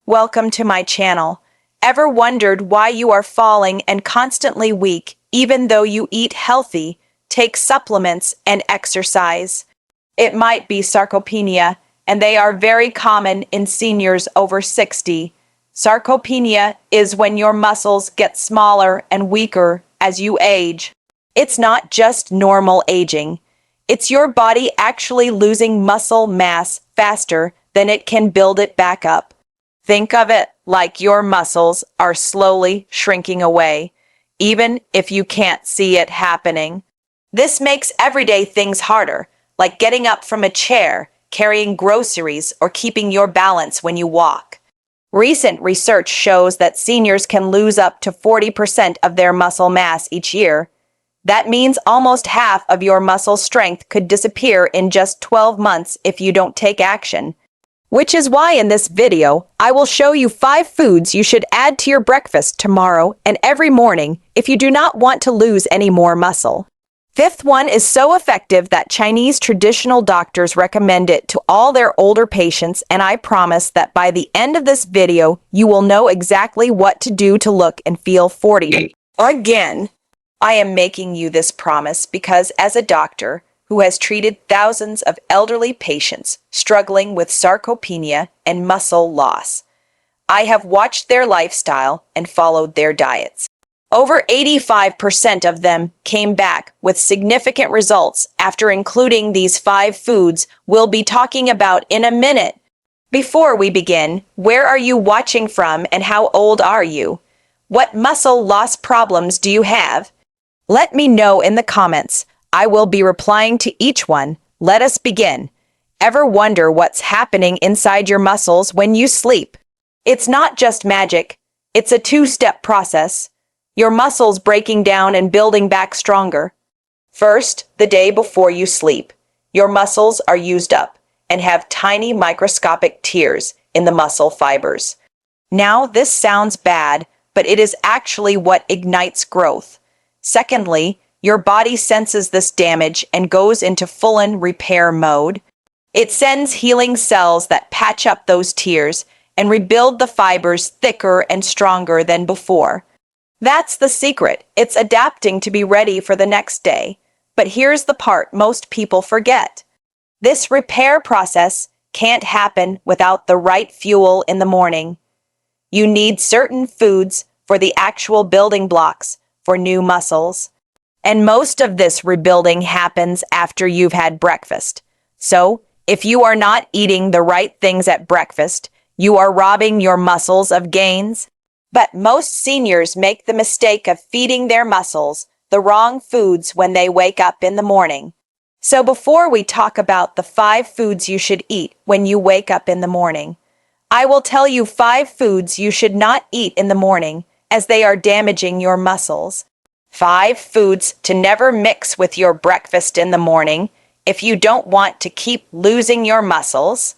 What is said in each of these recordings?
Welcome to my channel. Ever wondered why you are falling and constantly weak even though you eat healthy, take supplements, and exercise? It might be sarcopenia, and they are very common in seniors over 60. Sarcopenia is when your muscles get smaller and weaker as you age. It's not just normal aging. It's your body actually losing muscle mass faster than it can build it back up. Think of it like your muscles are slowly shrinking away, even if you can't see it happening. This makes everyday things harder, like getting up from a chair, carrying groceries, or keeping your balance when you walk. Recent research shows that seniors can lose up to 40% of their muscle mass each year. That means almost half of your muscle strength could disappear in just 12 months if you don't take action. Which is why in this video, I will show you 5 foods you should add to your breakfast tomorrow and every morning if you do not want to lose any more muscle. Fifth one is so effective that Chinese traditional doctors recommend it to all their older patients, and I promise that by the end of this video, you will know exactly what to do to look and feel 40. Again, I am making you this promise because as a doctor who has treated thousands of elderly patients struggling with sarcopenia and muscle loss, I have watched their lifestyle and followed their diets. Over 85% of them came back with significant results after including these 5 foods we'll be talking about in a minute. Before we begin, where are you watching from and how old are you? What muscle loss problems do you have? Let me know in the comments. I will be replying to each one. Let us begin. Ever wonder what's happening inside your muscles when you sleep? It's not just magic. It's a 2-step process. Your muscles breaking down and building back stronger. First, the day before you sleep, your muscles are used up and have tiny microscopic tears in the muscle fibers. Now, this sounds bad, but it is actually what ignites growth. Secondly, your body senses this damage and goes into full-on repair mode. It sends healing cells that patch up those tears and rebuild the fibers thicker and stronger than before. That's the secret. It's adapting to be ready for the next day. But here's the part most people forget. This repair process can't happen without the right fuel in the morning. You need certain foods for the actual building blocks for new muscles. And most of this rebuilding happens after you've had breakfast. So, if you are not eating the right things at breakfast, you are robbing your muscles of gains. But most seniors make the mistake of feeding their muscles the wrong foods when they wake up in the morning. So before we talk about the 5 foods you should eat when you wake up in the morning, I will tell you 5 foods you should not eat in the morning as they are damaging your muscles. 5 foods to never mix with your breakfast in the morning if you don't want to keep losing your muscles.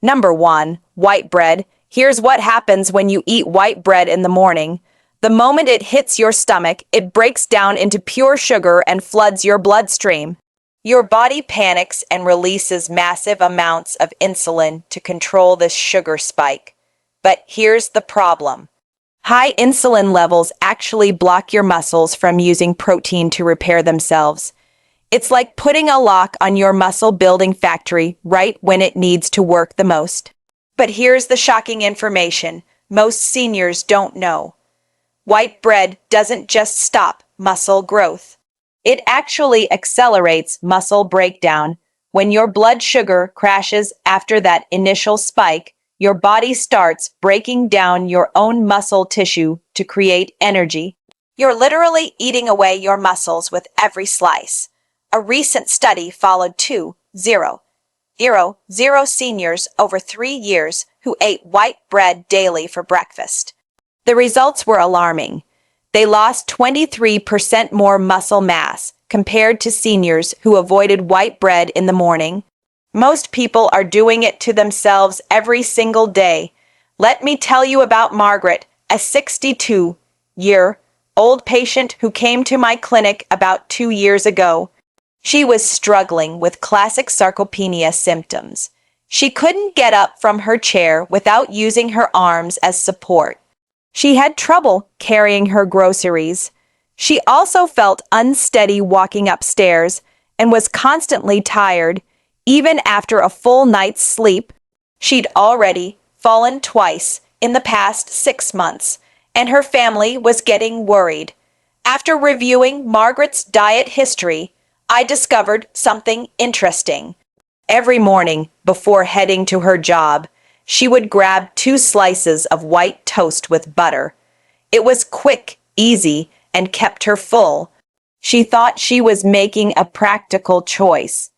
Number 1, white bread. Here's what happens when you eat white bread in the morning. The moment it hits your stomach, it breaks down into pure sugar and floods your bloodstream. Your body panics and releases massive amounts of insulin to control this sugar spike. But here's the problem. High insulin levels actually block your muscles from using protein to repair themselves. It's like putting a lock on your muscle-building factory right when it needs to work the most. But here's the shocking information most seniors don't know. White bread doesn't just stop muscle growth. It actually accelerates muscle breakdown. When your blood sugar crashes after that initial spike, your body starts breaking down your own muscle tissue to create energy. You're literally eating away your muscles with every slice. A recent study followed 2,000 seniors over 3 years who ate white bread daily for breakfast. The results were alarming. They lost 23% more muscle mass compared to seniors who avoided white bread in the morning. Most people are doing it to themselves every single day. Let me tell you about Margaret, a 62-year-old patient who came to my clinic about 2 years ago. She was struggling with classic sarcopenia symptoms. She couldn't get up from her chair without using her arms as support. She had trouble carrying her groceries. She also felt unsteady walking upstairs and was constantly tired. Even after a full night's sleep, she'd already fallen twice in the past 6 months, and her family was getting worried. After reviewing Margaret's diet history, I discovered something interesting. Every morning, before heading to her job, she would grab 2 slices of white toast with butter. It was quick, easy, and kept her full. She thought she was making a practical choice,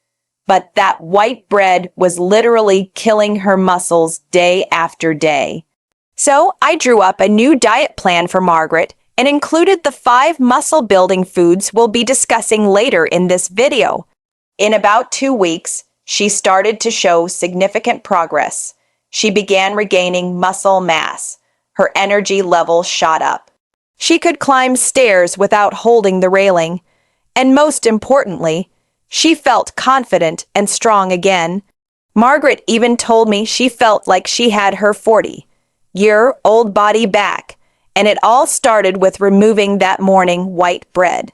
but that white bread was literally killing her muscles day after day. So I drew up a new diet plan for Margaret and included the 5 muscle-building foods we'll be discussing later in this video. In about 2 weeks, she started to show significant progress. She began regaining muscle mass. Her energy level shot up. She could climb stairs without holding the railing. And most importantly, she felt confident and strong again. Margaret even told me she felt like she had her 40-year-old body back, and it all started with removing that morning white bread.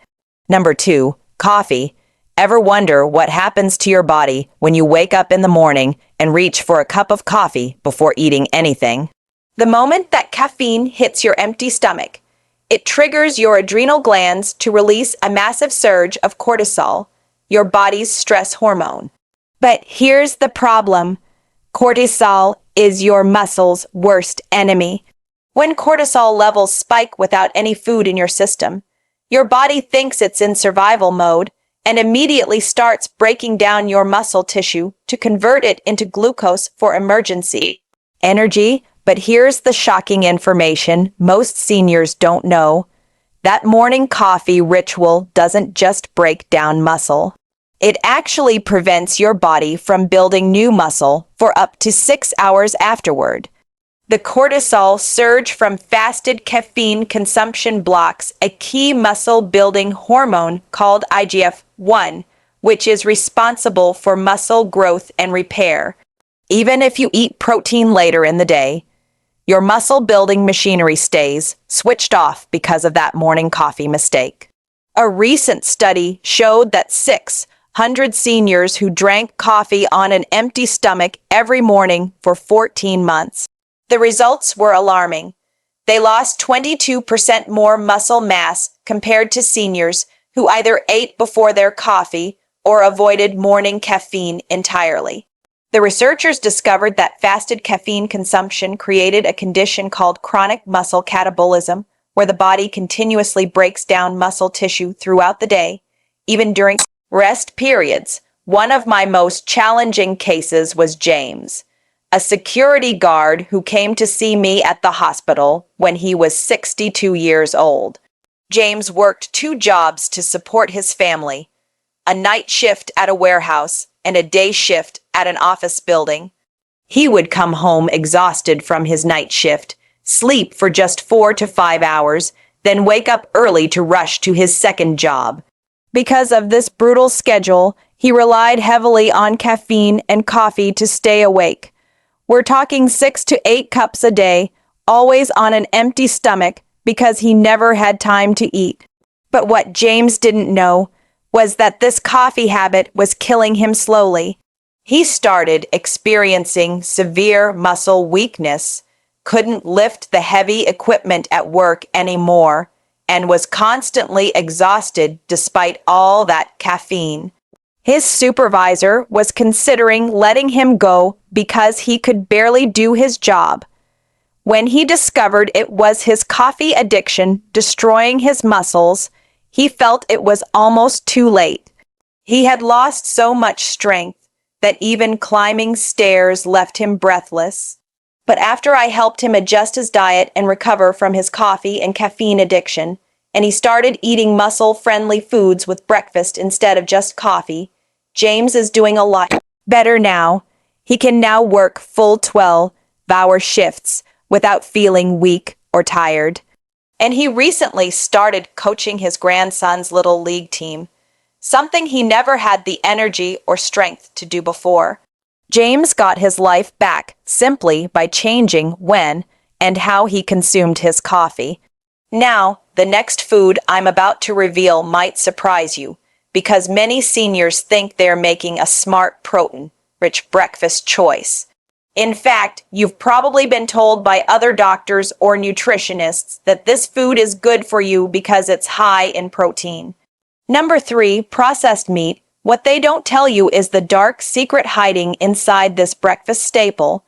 Number 2, coffee. Ever wonder what happens to your body when you wake up in the morning and reach for a cup of coffee before eating anything? The moment that caffeine hits your empty stomach, it triggers your adrenal glands to release a massive surge of cortisol, your body's stress hormone. But here's the problem. Cortisol is your muscle's worst enemy. When cortisol levels spike without any food in your system, your body thinks it's in survival mode and immediately starts breaking down your muscle tissue to convert it into glucose for emergency energy. But here's the shocking information most seniors don't know. That morning coffee ritual doesn't just break down muscle. It actually prevents your body from building new muscle for up to 6 hours afterward. The cortisol surge from fasted caffeine consumption blocks a key muscle-building hormone called IGF-1, which is responsible for muscle growth and repair. Even if you eat protein later in the day, your muscle-building machinery stays switched off because of that morning coffee mistake. A recent study showed that 600 seniors who drank coffee on an empty stomach every morning for 14 months. The results were alarming. They lost 22% more muscle mass compared to seniors who either ate before their coffee or avoided morning caffeine entirely. The researchers discovered that fasted caffeine consumption created a condition called chronic muscle catabolism, where the body continuously breaks down muscle tissue throughout the day, even during rest periods. One of my most challenging cases was James, a security guard who came to see me at the hospital when he was 62 years old. James worked 2 jobs to support his family, a night shift at a warehouse and a day shift at an office building. He would come home exhausted from his night shift, sleep for just 4 to 5 hours, then wake up early to rush to his second job. Because of this brutal schedule, he relied heavily on caffeine and coffee to stay awake. We're talking 6 to 8 cups a day, always on an empty stomach because he never had time to eat. But what James didn't know was that this coffee habit was killing him slowly. He started experiencing severe muscle weakness, couldn't lift the heavy equipment at work anymore, and was constantly exhausted despite all that caffeine. His supervisor was considering letting him go because he could barely do his job. When he discovered it was his coffee addiction destroying his muscles, he felt it was almost too late. He had lost so much strength that even climbing stairs left him breathless. But after I helped him adjust his diet and recover from his coffee and caffeine addiction, and he started eating muscle-friendly foods with breakfast instead of just coffee, James is doing a lot better now. He can now work full 12-hour shifts without feeling weak or tired. And he recently started coaching his grandson's little league team, something he never had the energy or strength to do before. James got his life back simply by changing when and how he consumed his coffee. Now, the next food I'm about to reveal might surprise you, because many seniors think they're making a smart protein-rich breakfast choice. In fact, you've probably been told by other doctors or nutritionists that this food is good for you because it's high in protein. Number 3, processed meat. What they don't tell you is the dark secret hiding inside this breakfast staple,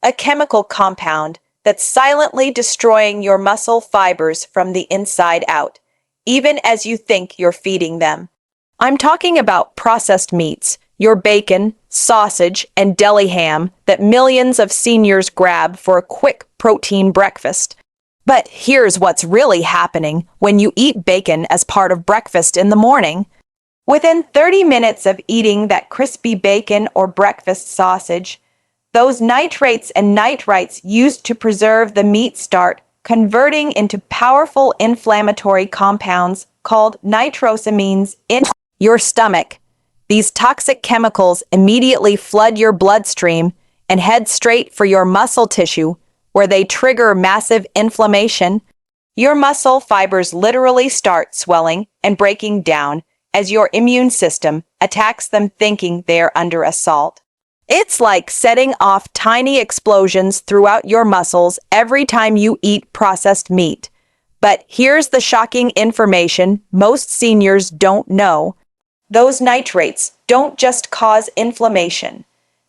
a chemical compound that's silently destroying your muscle fibers from the inside out, even as you think you're feeding them. I'm talking about processed meats, your bacon, sausage, and deli ham that millions of seniors grab for a quick protein breakfast. But here's what's really happening when you eat bacon as part of breakfast in the morning. Within 30 minutes of eating that crispy bacon or breakfast sausage, those nitrates and nitrites used to preserve the meat start converting into powerful inflammatory compounds called nitrosamines in your stomach. These toxic chemicals immediately flood your bloodstream and head straight for your muscle tissue, where they trigger massive inflammation. Your muscle fibers literally start swelling and breaking down as your immune system attacks them, thinking they're under assault. It's like setting off tiny explosions throughout your muscles every time you eat processed meat. But here's the shocking information most seniors don't know. Those nitrates don't just cause inflammation.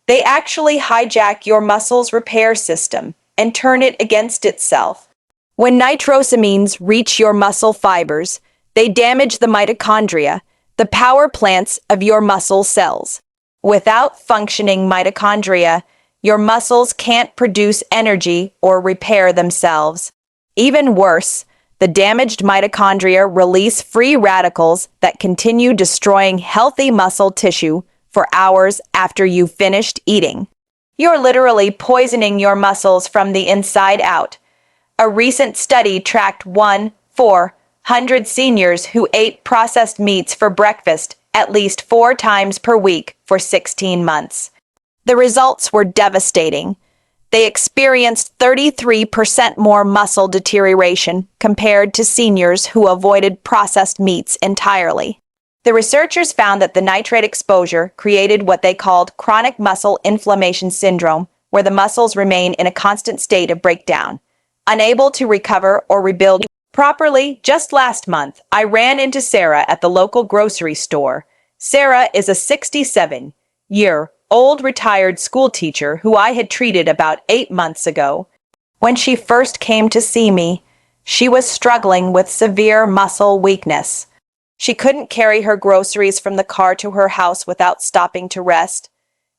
They actually hijack your muscle's repair system and turn it against itself. When nitrosamines reach your muscle fibers, they damage the mitochondria, the power plants of your muscle cells. Without functioning mitochondria, your muscles can't produce energy or repair themselves. Even worse, the damaged mitochondria release free radicals that continue destroying healthy muscle tissue for hours after you've finished eating. You're literally poisoning your muscles from the inside out. A recent study tracked 400 seniors who ate processed meats for breakfast at least 4 times per week for 16 months. The results were devastating. They experienced 33% more muscle deterioration compared to seniors who avoided processed meats entirely. The researchers found that the nitrate exposure created what they called chronic muscle inflammation syndrome, where the muscles remain in a constant state of breakdown, unable to recover or rebuild properly. Just last month, I ran into Sarah at the local grocery store. Sarah is a 67-year-old retired school teacher who I had treated about 8 months ago. When she first came to see me, she was struggling with severe muscle weakness. She couldn't carry her groceries from the car to her house without stopping to rest,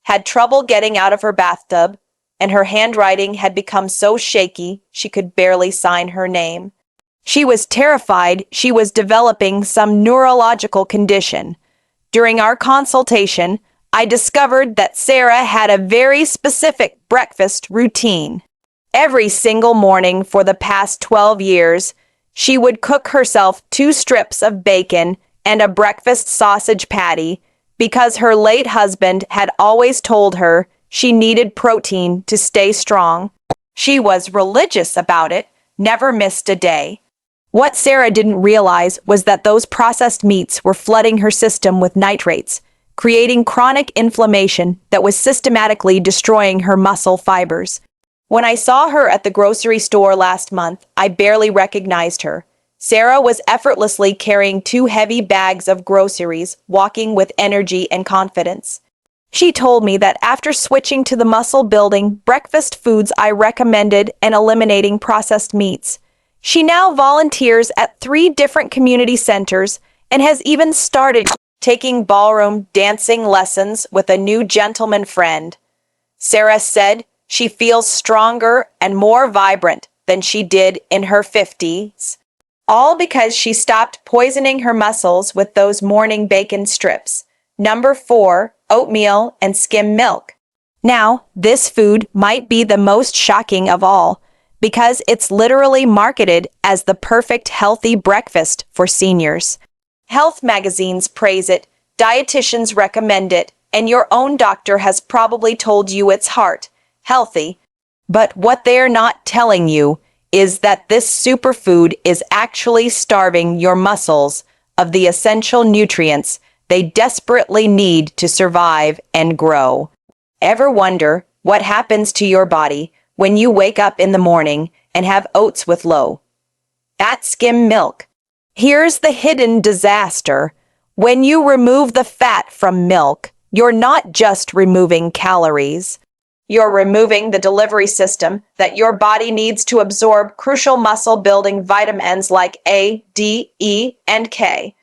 had trouble getting out of her bathtub, and her handwriting had become so shaky she could barely sign her name. She was terrified she was developing some neurological condition. During our consultation, I discovered that Sarah had a very specific breakfast routine. Every single morning for the past 12 years, she would cook herself 2 strips of bacon and a breakfast sausage patty because her late husband had always told her she needed protein to stay strong. She was religious about it, never missed a day. What Sarah didn't realize was that those processed meats were flooding her system with nitrates, creating chronic inflammation that was systematically destroying her muscle fibers. When I saw her at the grocery store last month, I barely recognized her. Sarah was effortlessly carrying 2 heavy bags of groceries, walking with energy and confidence. She told me that after switching to the muscle-building breakfast foods I recommended and eliminating processed meats, she now volunteers at 3 different community centers and has even started taking ballroom dancing lessons with a new gentleman friend. Sarah said she feels stronger and more vibrant than she did in her 50s, all because she stopped poisoning her muscles with those morning bacon strips. Number 4, oatmeal and skim milk. Now, this food might be the most shocking of all because it's literally marketed as the perfect healthy breakfast for seniors. Health magazines praise it, dietitians recommend it, and your own doctor has probably told you it's heart healthy. But what they're not telling you is that this superfood is actually starving your muscles of the essential nutrients they desperately need to survive and grow. Ever wonder what happens to your body when you wake up in the morning and have oats with low-fat skim milk? Here's the hidden disaster. When you remove the fat from milk, you're not just removing calories. You're removing the delivery system that your body needs to absorb crucial muscle-building vitamins like A, D, E, and K.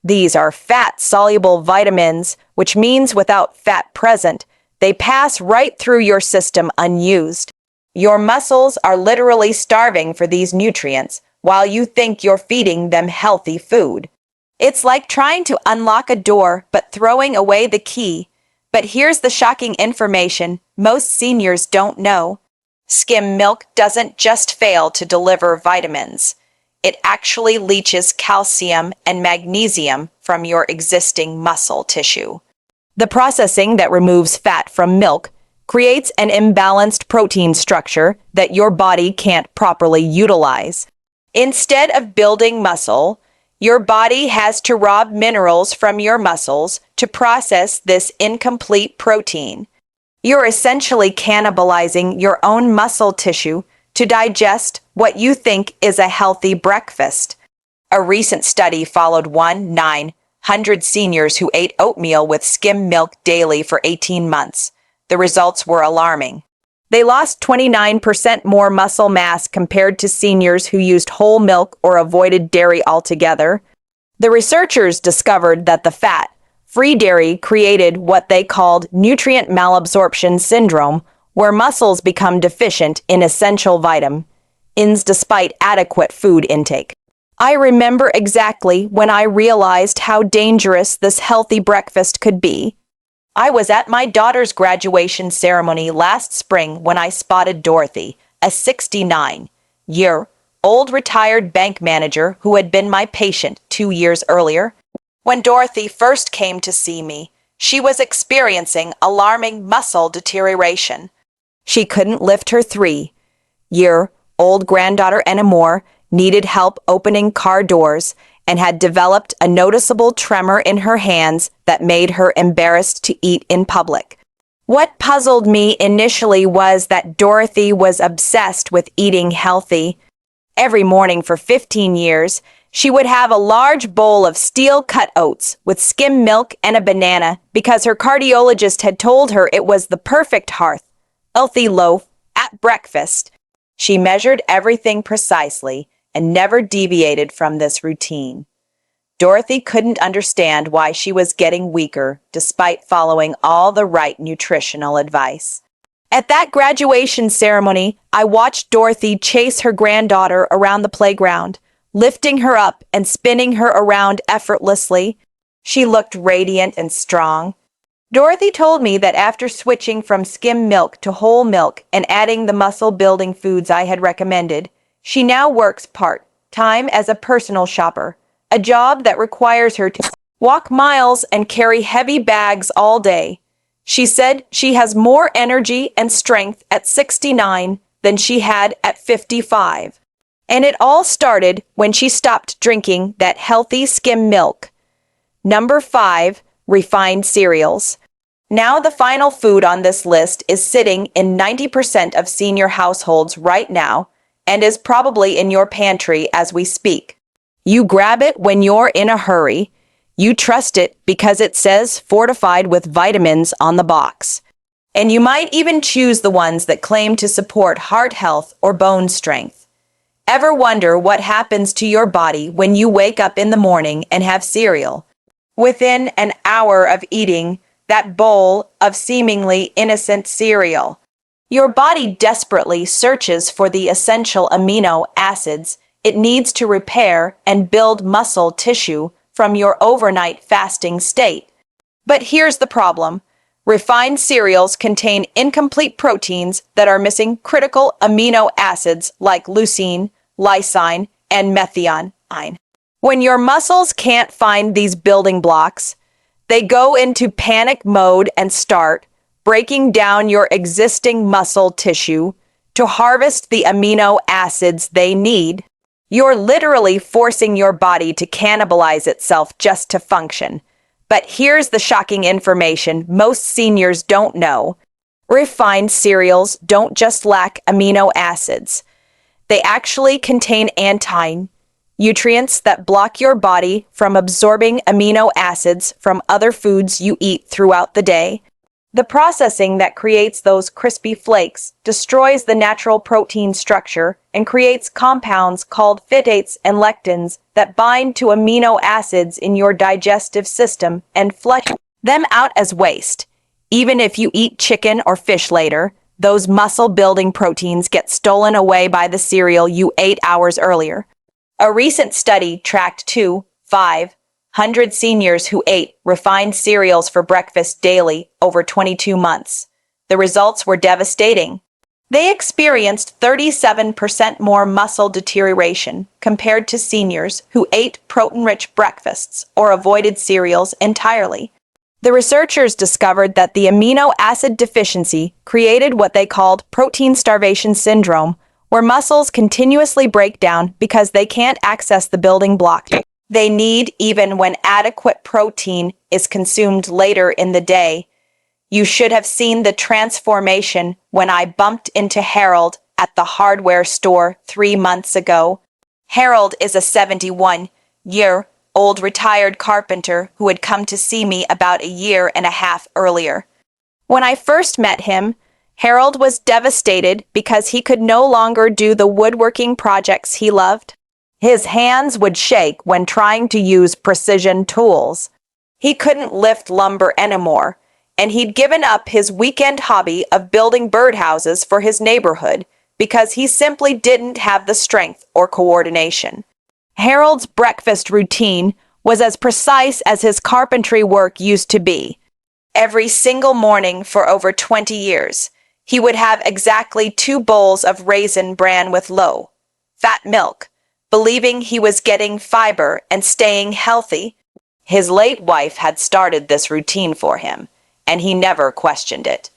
These are fat-soluble vitamins, which means without fat present, they pass right through your system unused. Your muscles are literally starving for these nutrients while you think you're feeding them healthy food. It's like trying to unlock a door but throwing away the key. But here's the shocking information most seniors don't know. Skim milk doesn't just fail to deliver vitamins. It actually leaches calcium and magnesium from your existing muscle tissue. The processing that removes fat from milk creates an imbalanced protein structure that your body can't properly utilize. Instead of building muscle, your body has to rob minerals from your muscles to process this incomplete protein. You're essentially cannibalizing your own muscle tissue to digest what you think is a healthy breakfast. A recent study followed 900 seniors who ate oatmeal with skim milk daily for 18 months. The results were alarming. They lost 29% more muscle mass compared to seniors who used whole milk or avoided dairy altogether. The researchers discovered that the fat-free dairy created what they called nutrient malabsorption syndrome, where muscles become deficient in essential vitamins despite adequate food intake. I remember exactly when I realized how dangerous this healthy breakfast could be. I was at my daughter's graduation ceremony last spring when I spotted Dorothy, a 69-year-old retired bank manager who had been my patient 2 years earlier. When Dorothy first came to see me, she was experiencing alarming muscle deterioration. She couldn't lift her 3-year-old granddaughter anymore, needed help opening car doors, and had developed a noticeable tremor in her hands that made her embarrassed to eat in public. What puzzled me initially was that Dorothy was obsessed with eating healthy. Every morning for 15 years, she would have a large bowl of steel-cut oats with skim milk and a banana because her cardiologist had told her it was the perfect healthy loaf at breakfast. She measured everything precisely and never deviated from this routine. Dorothy couldn't understand why she was getting weaker despite following all the right nutritional advice. At that graduation ceremony, I watched Dorothy chase her granddaughter around the playground, lifting her up and spinning her around effortlessly. She looked radiant and strong. Dorothy told me that after switching from skim milk to whole milk and adding the muscle-building foods I had recommended, she now works part-time as a personal shopper, a job that requires her to walk miles and carry heavy bags all day. She said she has more energy and strength at 69 than she had at 55. And it all started when she stopped drinking that healthy skim milk. Number 5, refined cereals. Now the final food on this list is sitting in 90% of senior households right now and is probably in your pantry as we speak. You grab it when you're in a hurry. You trust it because it says fortified with vitamins on the box. And you might even choose the ones that claim to support heart health or bone strength. Ever wonder what happens to your body when you wake up in the morning and have cereal? Within an hour of eating that bowl of seemingly innocent cereal, your body desperately searches for the essential amino acids it needs to repair and build muscle tissue from your overnight fasting state. But here's the problem. Refined cereals contain incomplete proteins that are missing critical amino acids like leucine, lysine, and methionine. When your muscles can't find these building blocks, They go into panic mode and start breaking down your existing muscle tissue to harvest the amino acids they need. You're literally forcing your body to cannibalize itself just to function. But here's the shocking information most seniors don't know. Refined cereals don't just lack amino acids. They actually contain nutrients that block your body from absorbing amino acids from other foods you eat throughout the day. The processing that creates those crispy flakes destroys the natural protein structure and creates compounds called phytates and lectins that bind to amino acids in your digestive system and flush them out as waste. Even if you eat chicken or fish later, those muscle-building proteins get stolen away by the cereal you ate hours earlier. A recent study tracked 500 seniors who ate refined cereals for breakfast daily over 22 months. The results were devastating. They experienced 37% more muscle deterioration compared to seniors who ate protein-rich breakfasts or avoided cereals entirely. The researchers discovered that the amino acid deficiency created what they called protein starvation syndrome, where muscles continuously break down because they can't access the building block they need even when adequate protein is consumed later in the day. You should have seen the transformation when I bumped into Harold at the hardware store 3 months ago. Harold is a 71-year-old retired carpenter who had come to see me about a year and a half earlier. When I first met him, Harold was devastated because he could no longer do the woodworking projects he loved. His hands would shake when trying to use precision tools. He couldn't lift lumber anymore, and he'd given up his weekend hobby of building birdhouses for his neighborhood because he simply didn't have the strength or coordination. Harold's breakfast routine was as precise as his carpentry work used to be. Every single morning for over 20 years, he would have exactly 2 bowls of raisin bran with low-fat milk, believing he was getting fiber and staying healthy. His late wife had started this routine for him, and he never questioned it.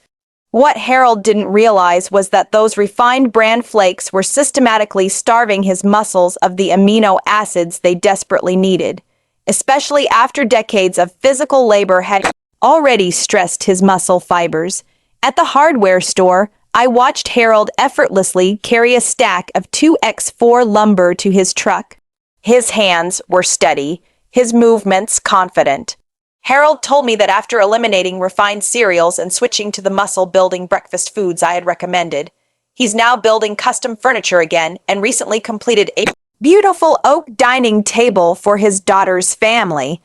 What Harold didn't realize was that those refined bran flakes were systematically starving his muscles of the amino acids they desperately needed, especially after decades of physical labor had already stressed his muscle fibers. At the hardware store, I watched Harold effortlessly carry a stack of 2x4 lumber to his truck. His hands were steady, his movements confident. Harold told me that after eliminating refined cereals and switching to the muscle-building breakfast foods I had recommended, he's now building custom furniture again and recently completed a beautiful oak dining table for his daughter's family.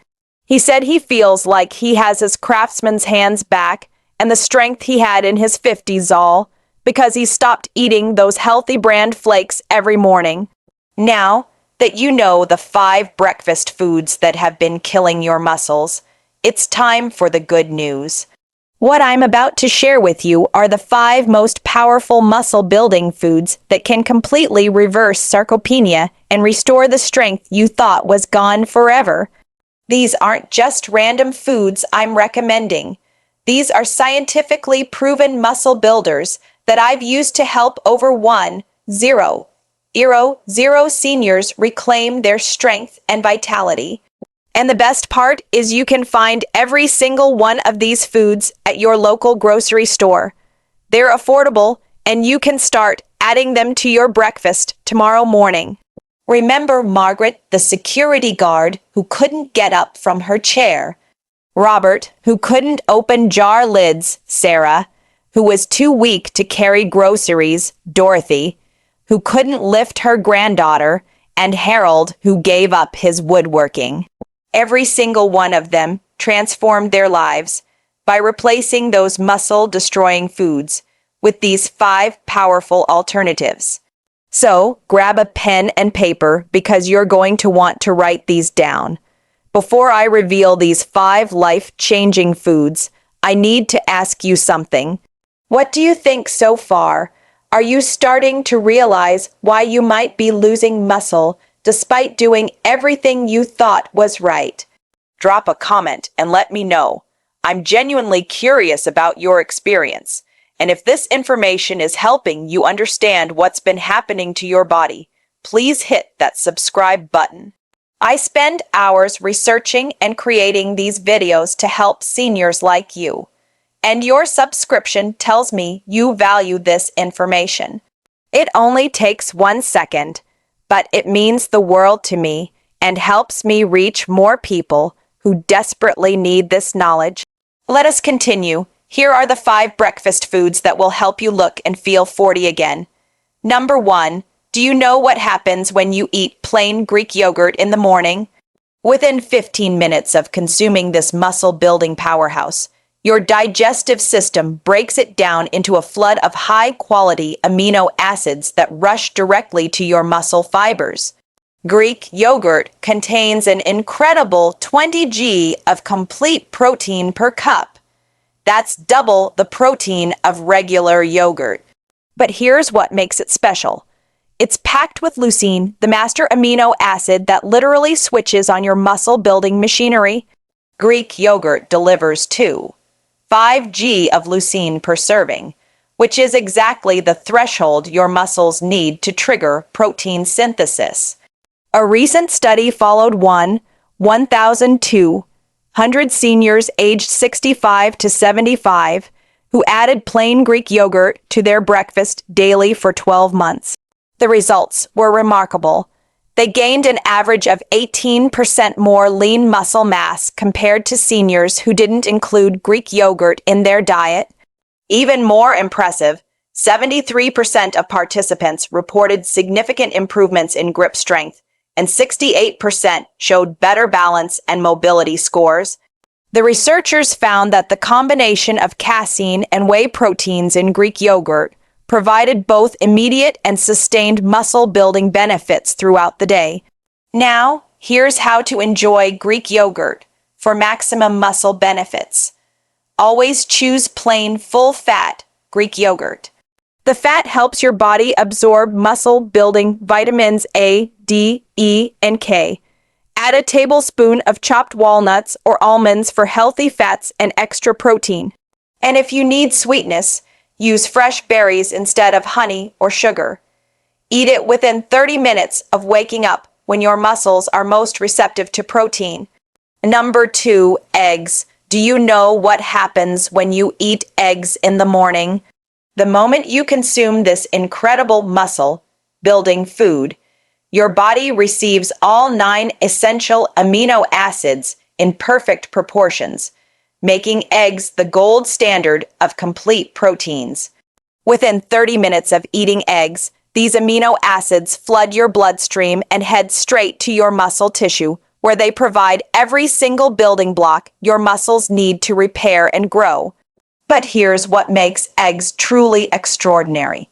He said he feels like he has his craftsman's hands back and the strength he had in his 50s all, because he stopped eating those healthy brand flakes every morning. Now that you know the 5 breakfast foods that have been killing your muscles, it's time for the good news. What I'm about to share with you are the 5 most powerful muscle-building foods that can completely reverse sarcopenia and restore the strength you thought was gone forever. These aren't just random foods I'm recommending. These are scientifically proven muscle builders that I've used to help over 1,000 seniors reclaim their strength and vitality. And the best part is you can find every single one of these foods at your local grocery store. They're affordable, and you can start adding them to your breakfast tomorrow morning. Remember Margaret, the security guard who couldn't get up from her chair? Robert, who couldn't open jar lids? Sarah, who was too weak to carry groceries? Dorothy, who couldn't lift her granddaughter? And Harold, who gave up his woodworking. Every single one of them transformed their lives by replacing those muscle-destroying foods with these 5 powerful alternatives. So, grab a pen and paper because you're going to want to write these down. Before I reveal these 5 life-changing foods, I need to ask you something. What do you think so far? Are you starting to realize why you might be losing muscle despite doing everything you thought was right? drop a comment and let me know. I'm genuinely curious about your experience, and if this information is helping you understand what's been happening to your body, please hit that subscribe button. I spend hours researching and creating these videos to help seniors like you, and your subscription tells me you value this information. It only takes 1 second, but it means the world to me and helps me reach more people who desperately need this knowledge. Let us continue. Here are the 5 breakfast foods that will help you look and feel 40 again. Number 1. Do you know what happens when you eat plain Greek yogurt in the morning? Within 15 minutes of consuming this muscle-building powerhouse, your digestive system breaks it down into a flood of high-quality amino acids that rush directly to your muscle fibers. Greek yogurt contains an incredible 20 g of complete protein per cup. That's double the protein of regular yogurt. But here's what makes it special. It's packed with leucine, the master amino acid that literally switches on your muscle-building machinery. Greek yogurt delivers 5 g of leucine per serving, which is exactly the threshold your muscles need to trigger protein synthesis. A recent study followed 1,200 seniors aged 65 to 75 who added plain Greek yogurt to their breakfast daily for 12 months. The results were remarkable. They gained an average of 18% more lean muscle mass compared to seniors who didn't include Greek yogurt in their diet. Even more impressive, 73% of participants reported significant improvements in grip strength, and 68% showed better balance and mobility scores. The researchers found that the combination of casein and whey proteins in Greek yogurt provided both immediate and sustained muscle-building benefits throughout the day. Now, here's how to enjoy Greek yogurt for maximum muscle benefits. Always choose plain, full-fat Greek yogurt. The fat helps your body absorb muscle-building vitamins A, D, E, and K. Add a tablespoon of chopped walnuts or almonds for healthy fats and extra protein. And if you need sweetness, use fresh berries instead of honey or sugar. Eat it within 30 minutes of waking up when your muscles are most receptive to protein. Number 2, eggs. Do you know what happens when you eat eggs in the morning? The moment you consume this incredible muscle-building food, your body receives all 9 essential amino acids in perfect proportions, making eggs the gold standard of complete proteins. Within 30 minutes of eating eggs, these amino acids flood your bloodstream and head straight to your muscle tissue, where they provide every single building block your muscles need to repair and grow. But here's what makes eggs truly extraordinary.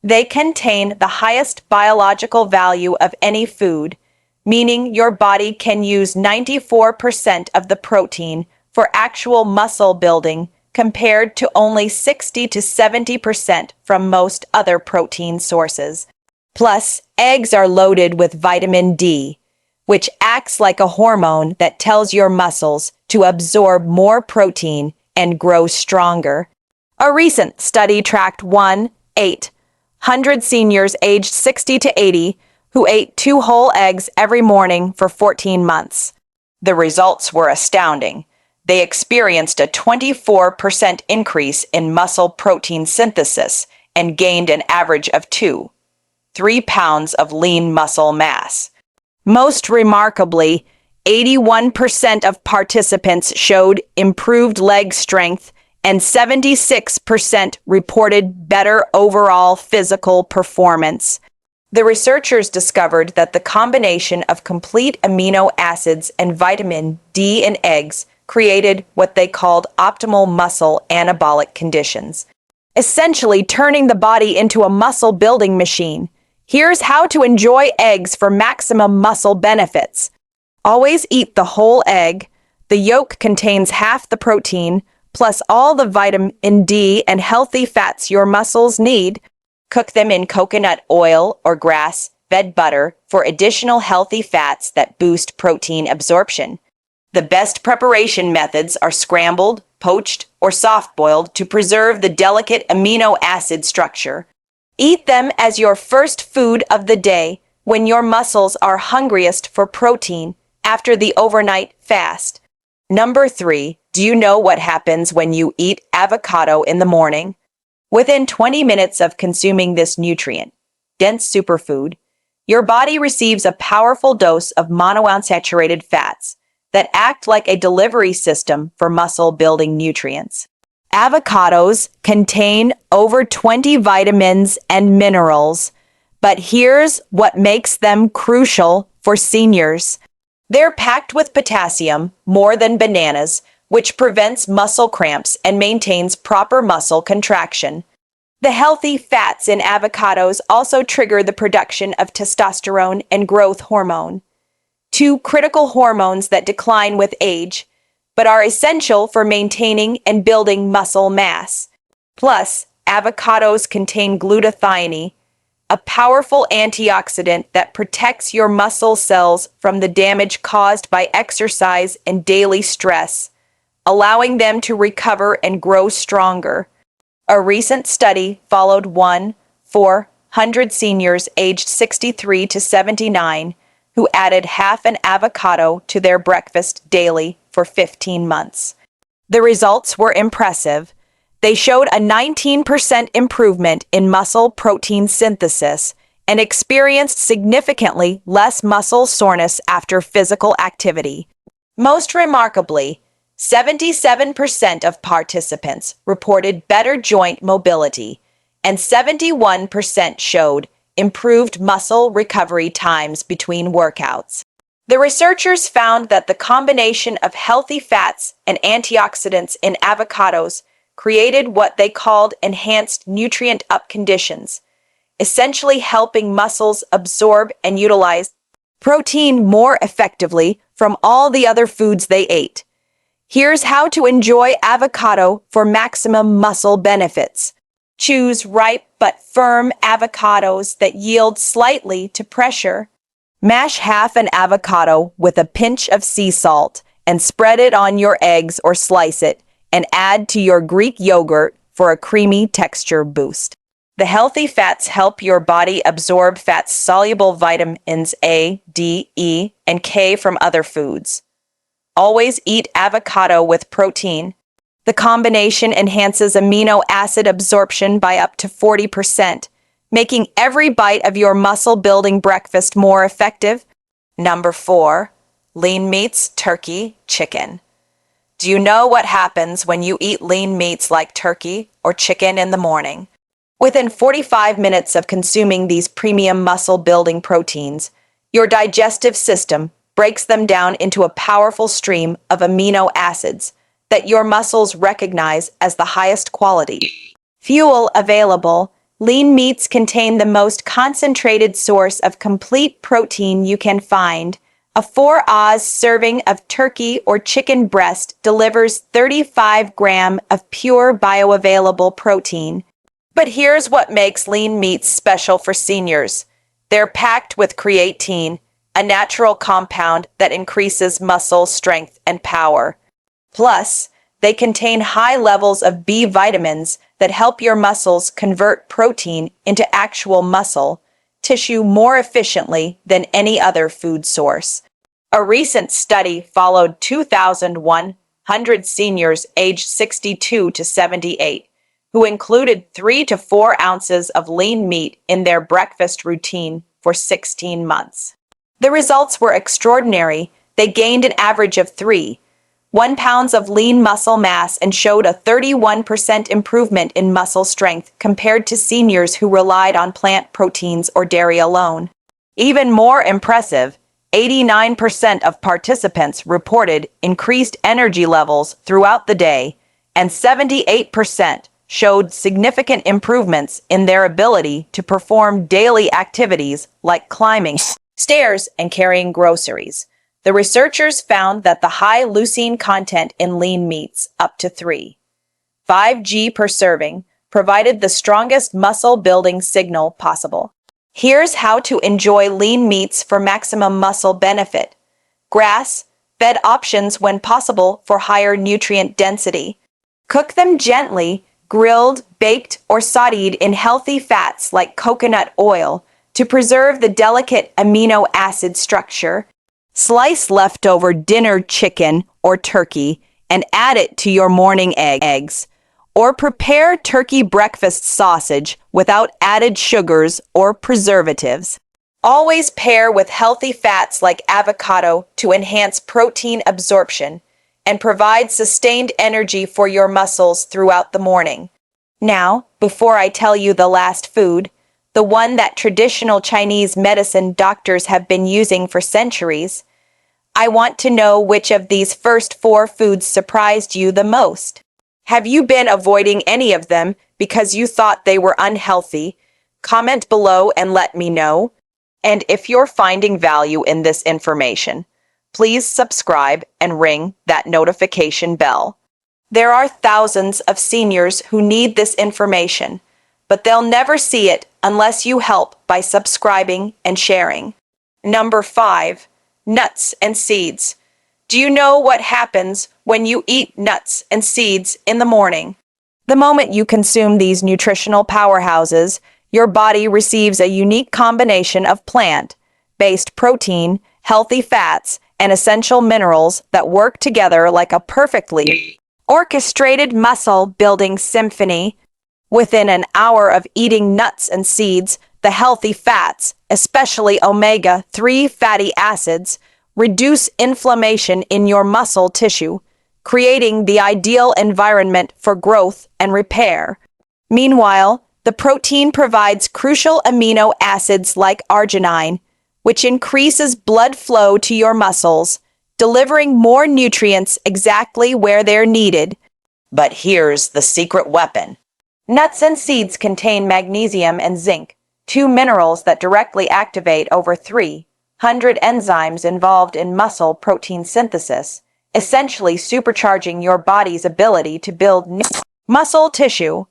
They contain the highest biological value of any food, meaning your body can use 94% of the protein for actual muscle building compared to only 60 to 70% from most other protein sources. Plus, eggs are loaded with vitamin D, which acts like a hormone that tells your muscles to absorb more protein and grow stronger. A recent study tracked 1,800 seniors aged 60 to 80 who ate 2 whole eggs every morning for 14 months. The results were astounding. They experienced a 24% increase in muscle protein synthesis and gained an average of 3 pounds of lean muscle mass. Most remarkably, 81% of participants showed improved leg strength and 76% reported better overall physical performance. The researchers discovered that the combination of complete amino acids and vitamin D in eggs created what they called optimal muscle anabolic conditions, essentially turning the body into a muscle-building machine. Here's how to enjoy eggs for maximum muscle benefits. Always eat the whole egg. The yolk contains half the protein, plus all the vitamin D and healthy fats your muscles need. Cook them in coconut oil or grass-fed butter for additional healthy fats that boost protein absorption. The best preparation methods are scrambled, poached, or soft-boiled to preserve the delicate amino acid structure. Eat them as your first food of the day when your muscles are hungriest for protein after the overnight fast. Number 3, do you know what happens when you eat avocado in the morning? Within 20 minutes of consuming this nutrient-dense superfood, your body receives a powerful dose of monounsaturated fats that act like a delivery system for muscle-building nutrients. Avocados contain over 20 vitamins and minerals, but here's what makes them crucial for seniors. They're packed with potassium more than bananas, which prevents muscle cramps and maintains proper muscle contraction. The healthy fats in avocados also trigger the production of testosterone and growth hormone, two critical hormones that decline with age, but are essential for maintaining and building muscle mass. Plus, avocados contain glutathione, a powerful antioxidant that protects your muscle cells from the damage caused by exercise and daily stress, allowing them to recover and grow stronger. A recent study followed 400 seniors aged 63 to 79 who added half an avocado to their breakfast daily for 15 months. The results were impressive. They showed a 19% improvement in muscle protein synthesis and experienced significantly less muscle soreness after physical activity. Most remarkably, 77% of participants reported better joint mobility, and 71% showed improved muscle recovery times between workouts. The researchers found that the combination of healthy fats and antioxidants in avocados created what they called enhanced nutrient-up conditions, essentially helping muscles absorb and utilize protein more effectively from all the other foods they ate. Here's how to enjoy avocado for maximum muscle benefits. Choose ripe but firm avocados that yield slightly to pressure. Mash half an avocado with a pinch of sea salt and spread it on your eggs or slice it and add to your Greek yogurt for a creamy texture boost. The healthy fats help your body absorb fat-soluble vitamins A, D, E, and K from other foods. Always eat avocado with protein. The combination enhances amino acid absorption by up to 40%, making every bite of your muscle-building breakfast more effective. Number 4, lean meats, turkey, chicken. Do you know what happens when you eat lean meats like turkey or chicken in the morning? Within 45 minutes of consuming these premium muscle-building proteins, your digestive system breaks them down into a powerful stream of amino acids that your muscles recognize as the highest quality fuel available. Lean meats contain the most concentrated source of complete protein you can find. A 4-oz serving of turkey or chicken breast delivers 35 grams of pure bioavailable protein. But here's what makes lean meats special for seniors. They're packed with creatine, a natural compound that increases muscle strength and power. Plus, they contain high levels of B vitamins that help your muscles convert protein into actual muscle tissue more efficiently than any other food source. A recent study followed 2,100 seniors aged 62 to 78, who included 3 to 4 ounces of lean meat in their breakfast routine for 16 months. The results were extraordinary. They gained an average of 1 pounds of lean muscle mass and showed a 31% improvement in muscle strength compared to seniors who relied on plant proteins or dairy alone. Even more impressive, 89% of participants reported increased energy levels throughout the day, and 78% showed significant improvements in their ability to perform daily activities like climbing stairs and carrying groceries. The researchers found that the high leucine content in lean meats, up to 5 g per serving, provided the strongest muscle-building signal possible. Here's how to enjoy lean meats for maximum muscle benefit. Grass, Fed options when possible for higher nutrient density. Cook them gently, grilled, baked, or sautéed in healthy fats like coconut oil to preserve the delicate amino acid structure. Slice leftover dinner chicken or turkey and add it to your morning eggs. Or prepare turkey breakfast sausage without added sugars or preservatives. Always pair with healthy fats like avocado to enhance protein absorption and provide sustained energy for your muscles throughout the morning. Now, before I tell you the last food, the one that traditional Chinese medicine doctors have been using for centuries, I want to know which of these first 4 foods surprised you the most. Have you been avoiding any of them because you thought they were unhealthy? Comment below and let me know. And if you're finding value in this information, please subscribe and ring that notification bell. There are thousands of seniors who need this information, but they'll never see it unless you help by subscribing and sharing. Number 5, nuts and seeds. Do you know what happens when you eat nuts and seeds in the morning? The moment you consume these nutritional powerhouses, your body receives a unique combination of plant-based protein, healthy fats, and essential minerals that work together like a perfectly orchestrated muscle-building symphony. Within an hour of eating nuts and seeds, the healthy fats, especially omega-3 fatty acids, reduce inflammation in your muscle tissue, creating the ideal environment for growth and repair. Meanwhile, the protein provides crucial amino acids like arginine, which increases blood flow to your muscles, delivering more nutrients exactly where they're needed. But here's the secret weapon. Nuts and seeds contain magnesium and zinc, 2 minerals that directly activate over 300 enzymes involved in muscle protein synthesis, essentially supercharging your body's ability to build new muscle tissue.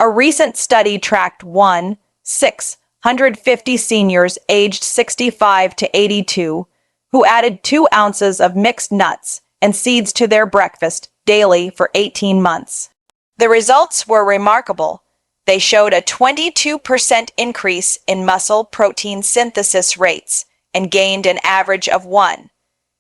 A recent study tracked 650 seniors aged 65 to 82 who added 2 ounces of mixed nuts and seeds to their breakfast daily for 18 months. The results were remarkable. They showed a 22% increase in muscle protein synthesis rates and gained an average of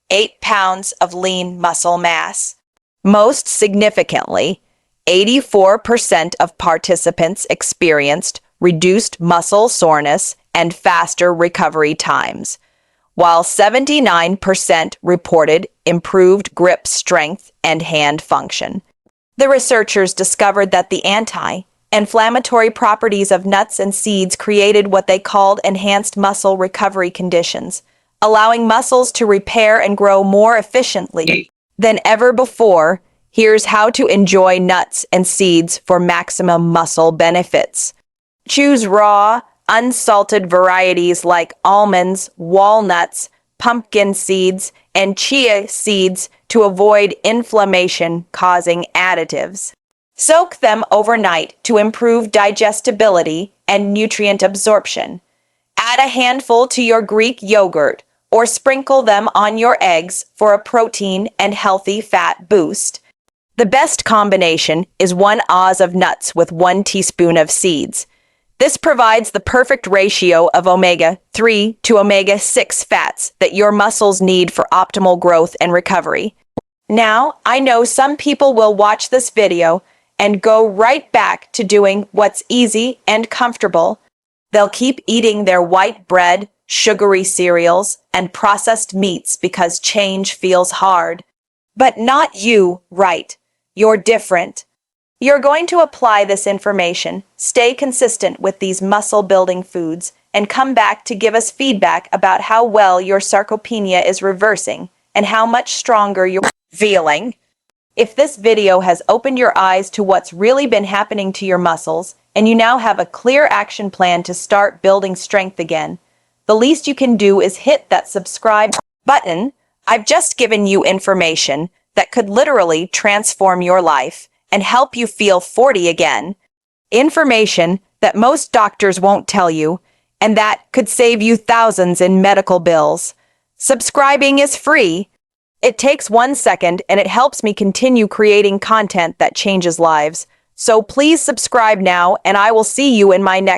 8 pounds of lean muscle mass. Most significantly, 84% of participants experienced reduced muscle soreness and faster recovery times, while 79% reported improved grip strength and hand function. The researchers discovered that the anti-inflammatory properties of nuts and seeds created what they called enhanced muscle recovery conditions, allowing muscles to repair and grow more efficiently than ever before. Here's how to enjoy nuts and seeds for maximum muscle benefits. Choose raw, unsalted varieties like almonds, walnuts, pumpkin seeds, and chia seeds to avoid inflammation-causing additives. Soak them overnight to improve digestibility and nutrient absorption. Add a handful to your Greek yogurt or sprinkle them on your eggs for a protein and healthy fat boost. The best combination is 1 oz of nuts with 1 teaspoon of seeds. This provides the perfect ratio of omega-3 to omega-6 fats that your muscles need for optimal growth and recovery. Now, I know some people will watch this video and go right back to doing what's easy and comfortable. They'll keep eating their white bread, sugary cereals, and processed meats because change feels hard. But not you, right? You're different. You're going to apply this information, stay consistent with these muscle-building foods, and come back to give us feedback about how well your sarcopenia is reversing and how much stronger you're feeling. If this video has opened your eyes to what's really been happening to your muscles, and you now have a clear action plan to start building strength again, the least you can do is hit that subscribe button. I've just given you information that could literally transform your life and help you feel 40 again. Information that most doctors won't tell you, and that could save you thousands in medical bills. Subscribing is free. It takes 1 second and it helps me continue creating content that changes lives. So please subscribe now and I will see you in my next